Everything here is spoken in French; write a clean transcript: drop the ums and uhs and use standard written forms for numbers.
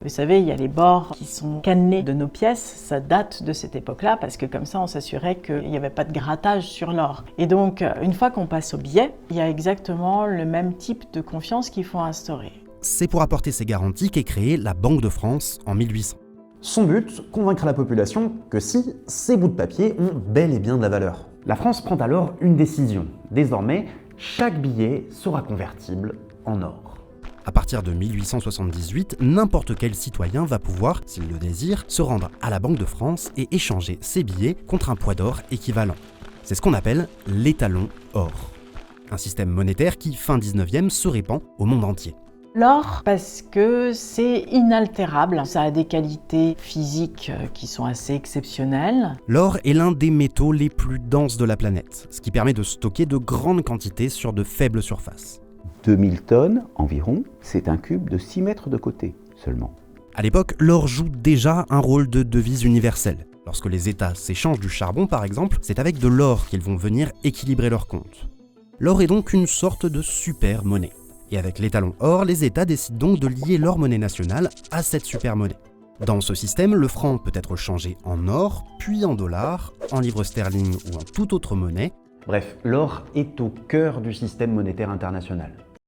Vous savez, il y a les bords qui sont cannelés de nos pièces, ça date de cette époque-là parce que comme ça on s'assurait qu'il n'y avait pas de grattage sur l'or. Et donc une fois qu'on passe au billet, il y a exactement le même type de confiance qu'il faut instaurer. C'est pour apporter ces garanties qu'est créée la Banque de France en 1800. Son but, convaincre la population que si ces bouts de papier ont bel et bien de la valeur. La France prend alors une décision. Désormais, chaque billet sera convertible en or. À partir de 1878, n'importe quel citoyen va pouvoir, s'il le désire, se rendre à la Banque de France et échanger ses billets contre un poids d'or équivalent. C'est ce qu'on appelle l'étalon or. Un système monétaire qui, fin 19e, se répand au monde entier. L'or, parce que c'est inaltérable, ça a des qualités physiques qui sont assez exceptionnelles. L'or est l'un des métaux les plus denses de la planète, ce qui permet de stocker de grandes quantités sur de faibles surfaces. 2000 tonnes environ, c'est un cube de 6 mètres de côté seulement. À l'époque, l'or joue déjà un rôle de devise universelle. Lorsque les États s'échangent du charbon par exemple, c'est avec de l'or qu'ils vont venir équilibrer leurs comptes. L'or est donc une sorte de super monnaie. Et avec l'étalon or, les États décident donc de lier leur monnaie nationale à cette super monnaie. Dans ce système, le franc peut être changé en or, puis en dollars, en livres sterling ou en toute autre monnaie. Bref, l'or est au cœur du système monétaire international.